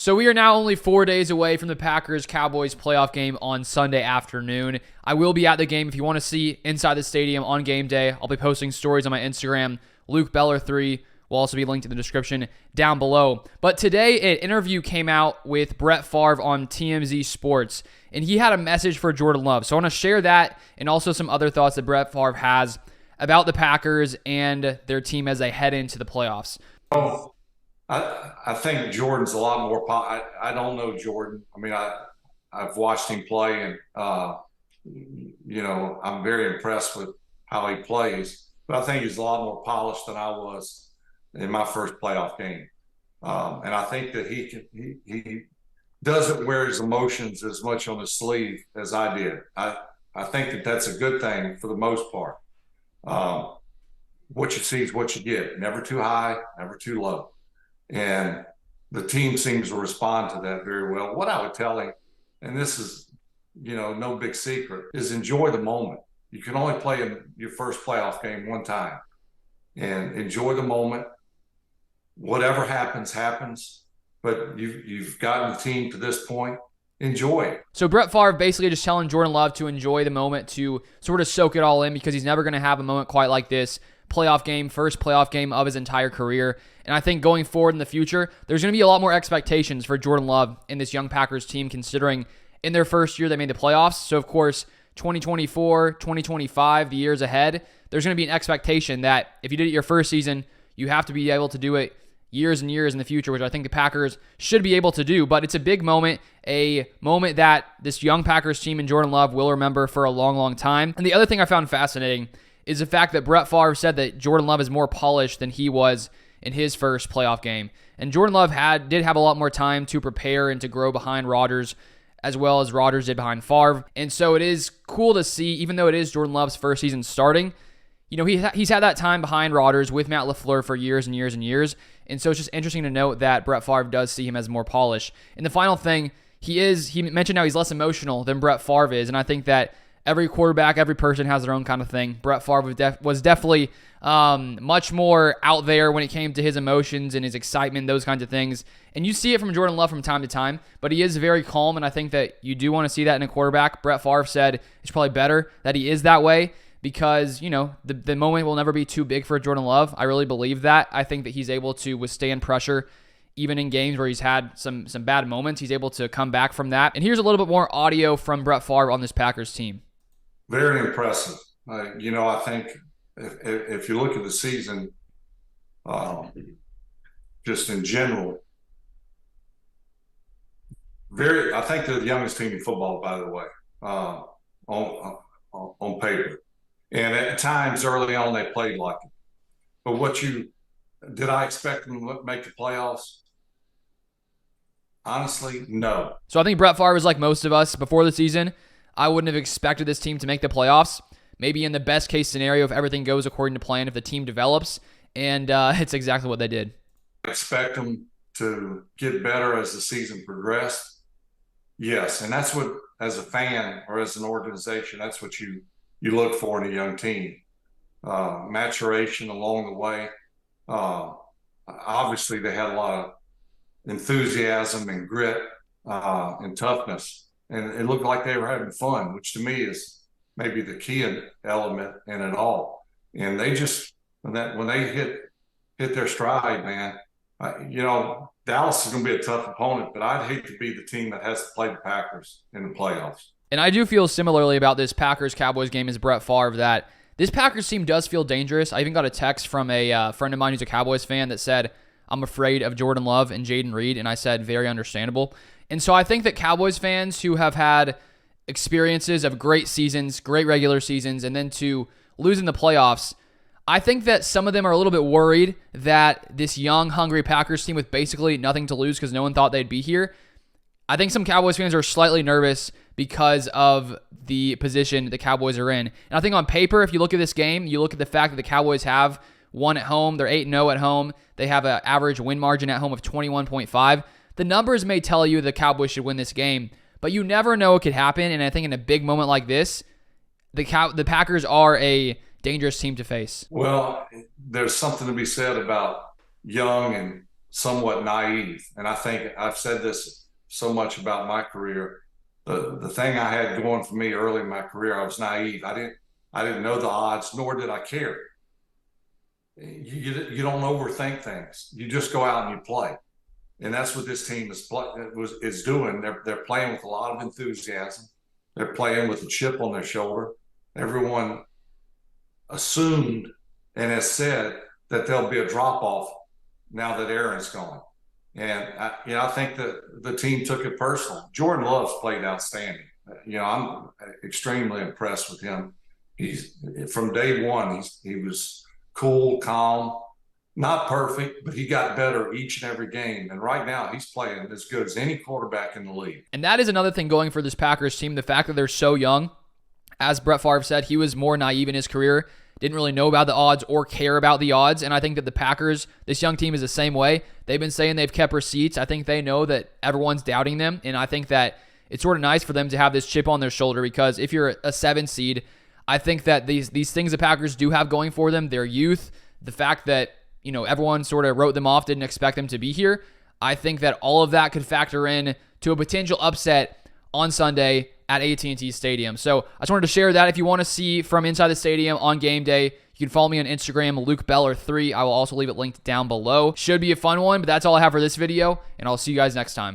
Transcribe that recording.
So we are now only 4 days away from the Packers-Cowboys playoff game on Sunday afternoon. I will be at the game if you want to see inside the stadium on game day. I'll be posting stories on my Instagram. Luke Beller3 will also be linked in the description down below. But today, an interview came out with Brett Favre on TMZ Sports, and he had a message for Jordan Love. So I want to share that and also some other thoughts that Brett Favre has about the Packers and their team as they head into the playoffs. I think Jordan's a lot more. I don't know Jordan. I mean, I've watched him play, and I'm very impressed with how he plays. But I think he's a lot more polished than I was in my first playoff game. And I think that he doesn't wear his emotions as much on his sleeve as I did. I think that that's a good thing for the most part. What you see is what you get. Never too high, never too low. And the team seems to respond to that very well. What I would tell him, and this is, no big secret, is enjoy the moment. You can only play in your first playoff game one time. And enjoy the moment. Whatever happens, happens. But you've gotten the team to this point. Enjoy it. So Brett Favre basically just telling Jordan Love to enjoy the moment, to sort of soak it all in, because he's never going to have a moment quite like this. Playoff game, first playoff game of his entire career. And I think going forward in the future, there's going to be a lot more expectations for Jordan Love in this young Packers team, considering in their first year they made the playoffs. So, of course, 2024, 2025, the years ahead, there's going to be an expectation that if you did it your first season, you have to be able to do it years and years in the future, which I think the Packers should be able to do. But it's a big moment, a moment that this young Packers team and Jordan Love will remember for a long, long time. And the other thing I found fascinating is the fact that Brett Favre said that Jordan Love is more polished than he was in his first playoff game. And Jordan Love did have a lot more time to prepare and to grow behind Rodgers, as well as Rodgers did behind Favre. And so it is cool to see, even though it is Jordan Love's first season starting, he's had that time behind Rodgers with Matt LaFleur for years and years and years. And so it's just interesting to note that Brett Favre does see him as more polished. And the final thing, he mentioned how he's less emotional than Brett Favre is. And I think that every quarterback, every person has their own kind of thing. Brett Favre was definitely much more out there when it came to his emotions and his excitement, those kinds of things. And you see it from Jordan Love from time to time, but he is very calm, and I think that you do want to see that in a quarterback. Brett Favre said it's probably better that he is that way because, the moment will never be too big for Jordan Love. I really believe that. I think that he's able to withstand pressure even in games where he's had some bad moments. He's able to come back from that. And here's a little bit more audio from Brett Favre on this Packers team. Very impressive. I think if you look at the season, just in general, I think they're the youngest team in football, by the way, on paper. And at times early on, they played like it. But did I expect them to make the playoffs? Honestly, no. So I think Brett Favre was like most of us before the season. I wouldn't have expected this team to make the playoffs. Maybe in the best case scenario, if everything goes according to plan, if the team develops, and it's exactly what they did. I expect them to get better as the season progressed. Yes, and that's what, as a fan or as an organization, that's what you look for in a young team. Maturation along the way. Obviously, they had a lot of enthusiasm and grit and toughness. And it looked like they were having fun, which to me is maybe the key element in it all. And they just, when they hit their stride, man, Dallas is going to be a tough opponent, but I'd hate to be the team that has to play the Packers in the playoffs. And I do feel similarly about this Packers-Cowboys game as Brett Favre, that this Packers team does feel dangerous. I even got a text from a friend of mine who's a Cowboys fan that said, I'm afraid of Jordan Love and Jaden Reed, and I said, very understandable. And so I think that Cowboys fans who have had experiences of great seasons, great regular seasons, and then to lose in the playoffs, I think that some of them are a little bit worried that this young, hungry Packers team with basically nothing to lose because no one thought they'd be here, I think some Cowboys fans are slightly nervous because of the position the Cowboys are in. And I think on paper, if you look at this game, you look at the fact that the Cowboys have won at home, they're 8-0 at home, they have an average win margin at home of 21.5. The numbers may tell you the Cowboys should win this game, but you never know what could happen. And I think in a big moment like this, the Packers are a dangerous team to face. Well, there's something to be said about young and somewhat naive. And I think I've said this so much about my career. The thing I had going for me early in my career, I was naive. I didn't know the odds, nor did I care. You don't overthink things. You just go out and you play. And that's what this team is doing. They're playing with a lot of enthusiasm. They're playing with a chip on their shoulder. Everyone assumed and has said that there'll be a drop-off now that Aaron's gone. And I think that the team took it personal. Jordan Love's played outstanding. I'm extremely impressed with him. He's from day one. He was cool, calm, not perfect, but he got better each and every game. And right now, he's playing as good as any quarterback in the league. And that is another thing going for this Packers team, the fact that they're so young. As Brett Favre said, he was more naive in his career, didn't really know about the odds or care about the odds. And I think that the Packers, this young team, is the same way. They've been saying they've kept receipts. I think they know that everyone's doubting them. And I think that it's sort of nice for them to have this chip on their shoulder, because if you're a 7 seed, I think that these things the Packers do have going for them, their youth, the fact that, everyone sort of wrote them off, didn't expect them to be here. I think that all of that could factor in to a potential upset on Sunday at AT&T Stadium. So I just wanted to share that. If you want to see from inside the stadium on game day, you can follow me on Instagram, LukeBeller3. I will also leave it linked down below. Should be a fun one, but that's all I have for this video, and I'll see you guys next time.